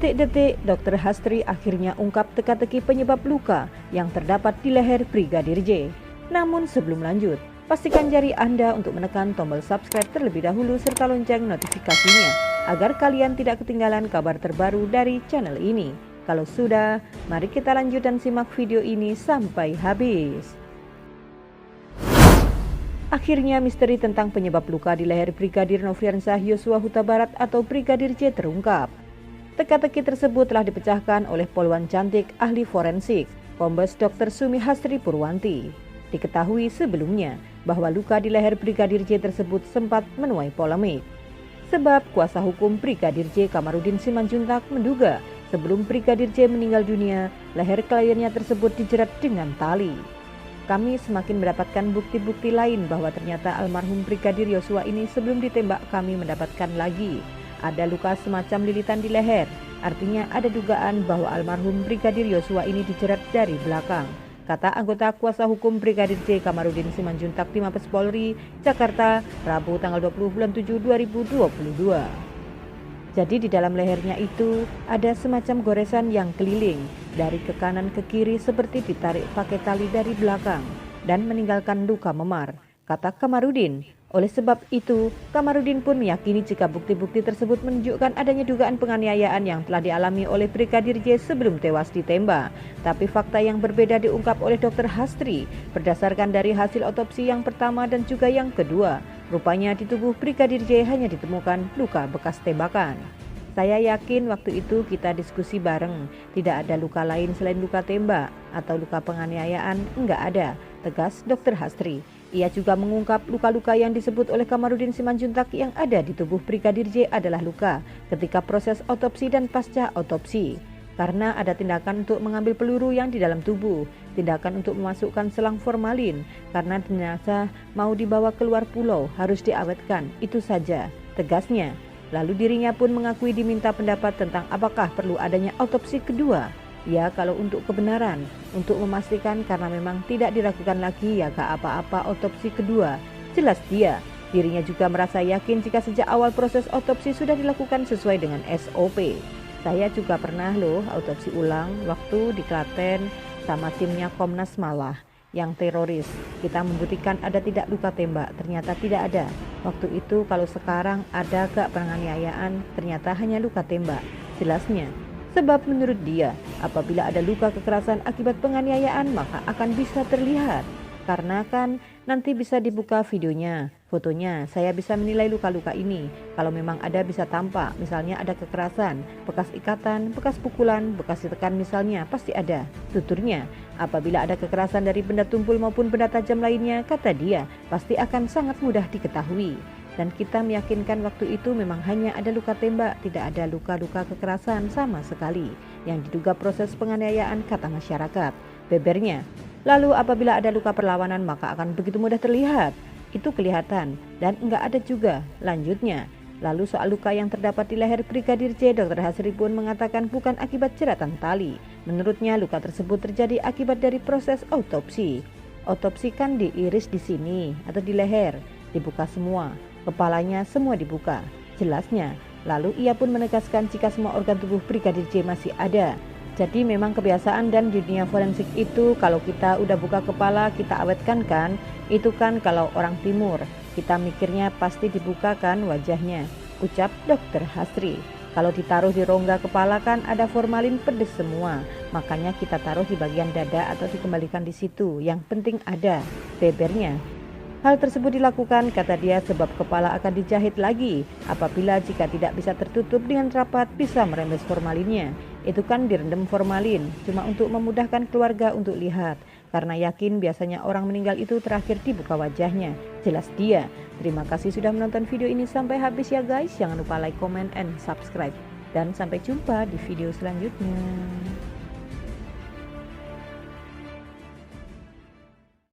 Detik-detik, Dr. Hastri akhirnya ungkap teka-teki penyebab luka yang terdapat di leher Brigadir J. Namun sebelum lanjut, pastikan jari Anda untuk menekan tombol subscribe terlebih dahulu serta lonceng notifikasinya agar kalian tidak ketinggalan kabar terbaru dari channel ini. Kalau sudah, mari kita lanjut dan simak video ini sampai habis. Akhirnya misteri tentang penyebab luka di leher Brigadir Nofriansah Yosua Huta Barat atau Brigadir J terungkap. Teka-teki tersebut telah dipecahkan oleh poluan cantik ahli forensik, Kombes Dr. Sumi Hastri Purwanti. Diketahui sebelumnya bahwa luka di leher Brigadir J tersebut sempat menuai polemik. Sebab kuasa hukum Brigadir J Kamarudin Simanjuntak menduga sebelum Brigadir J meninggal dunia, leher kliennya tersebut dijerat dengan tali. Kami semakin mendapatkan bukti-bukti lain bahwa ternyata almarhum Brigadir Yosua ini sebelum ditembak kami mendapatkan lagi ada luka semacam lilitan di leher. Artinya ada dugaan bahwa almarhum Brigadir Yosua ini dijerat dari belakang, kata anggota kuasa hukum Brigadir J Kamarudin Simanjuntak di Mabes Polri, Jakarta, Rabu tanggal 20 bulan 7 2022. Jadi di dalam lehernya itu ada semacam goresan yang keliling dari ke kanan ke kiri seperti ditarik pakai tali dari belakang dan meninggalkan luka memar, kata Kamarudin. Oleh sebab itu, Kamarudin pun meyakini jika bukti-bukti tersebut menunjukkan adanya dugaan penganiayaan yang telah dialami oleh Brigadir J sebelum tewas ditembak. Tapi fakta yang berbeda diungkap oleh Dr. Hastri berdasarkan dari hasil otopsi yang pertama dan juga yang kedua. Rupanya di tubuh Brigadir J hanya ditemukan luka bekas tembakan. Saya yakin waktu itu kita diskusi bareng, tidak ada luka lain selain luka tembak atau luka penganiayaan, enggak ada, tegas Dr. Hastri. Ia juga mengungkap luka-luka yang disebut oleh Kamarudin Simanjuntak yang ada di tubuh Brigadir J adalah luka ketika proses otopsi dan pasca otopsi. Karena ada tindakan untuk mengambil peluru yang di dalam tubuh, tindakan untuk memasukkan selang formalin, karena jenazah mau dibawa keluar pulau harus diawetkan, itu saja, tegasnya. Lalu dirinya pun mengakui diminta pendapat tentang apakah perlu adanya otopsi kedua. Ya kalau untuk kebenaran, untuk memastikan karena memang tidak diragukan lagi ya gak apa-apa otopsi kedua. Jelas dirinya juga merasa yakin jika sejak awal proses otopsi sudah dilakukan sesuai dengan SOP. Saya juga pernah loh autopsi ulang waktu di Klaten sama timnya Komnas malah yang teroris. Kita membuktikan ada tidak luka tembak, ternyata tidak ada. Waktu itu kalau sekarang ada gak penganiayaan, ternyata hanya luka tembak, jelasnya. Sebab menurut dia, apabila ada luka kekerasan akibat penganiayaan maka akan bisa terlihat. Karena kan nanti bisa dibuka videonya, fotonya, saya bisa menilai luka-luka ini. Kalau memang ada bisa tampak, misalnya ada kekerasan, bekas ikatan, bekas pukulan, bekas ditekan misalnya, pasti ada, tuturnya. Apabila ada kekerasan dari benda tumpul maupun benda tajam lainnya, kata dia, pasti akan sangat mudah diketahui. Dan kita meyakinkan waktu itu memang hanya ada luka tembak, tidak ada luka-luka kekerasan sama sekali yang diduga proses penganiayaan, kata masyarakat, bebernya. Lalu apabila ada luka perlawanan maka akan begitu mudah terlihat, itu kelihatan dan enggak ada juga, lanjutnya. Lalu soal luka yang terdapat di leher Brigadir J, Dr. Hastri pun mengatakan bukan akibat jeratan tali. Menurutnya luka tersebut terjadi akibat dari proses otopsi. Otopsi kan diiris di sini atau di leher, dibuka semua. Kepalanya semua dibuka, jelasnya. Lalu ia pun menegaskan jika semua organ tubuh Brigadir J masih ada. Jadi memang kebiasaan dan di dunia forensik itu kalau kita udah buka kepala kita awetkan kan. Itu kan kalau orang timur, kita mikirnya pasti dibuka kan wajahnya, ucap Dr. Hastri. Kalau ditaruh di rongga kepala kan ada formalin pedes semua, makanya kita taruh di bagian dada atau dikembalikan di situ, yang penting ada, bebernya. Hal tersebut dilakukan, kata dia, sebab kepala akan dijahit lagi. Apabila jika tidak bisa tertutup dengan rapat, bisa merembes formalinnya. Itu kan direndam formalin, cuma untuk memudahkan keluarga untuk lihat. Karena yakin biasanya orang meninggal itu terakhir dibuka wajahnya. Jelas dia. Terima kasih sudah menonton video ini sampai habis ya guys. Jangan lupa like, comment, and subscribe. Dan sampai jumpa di video selanjutnya.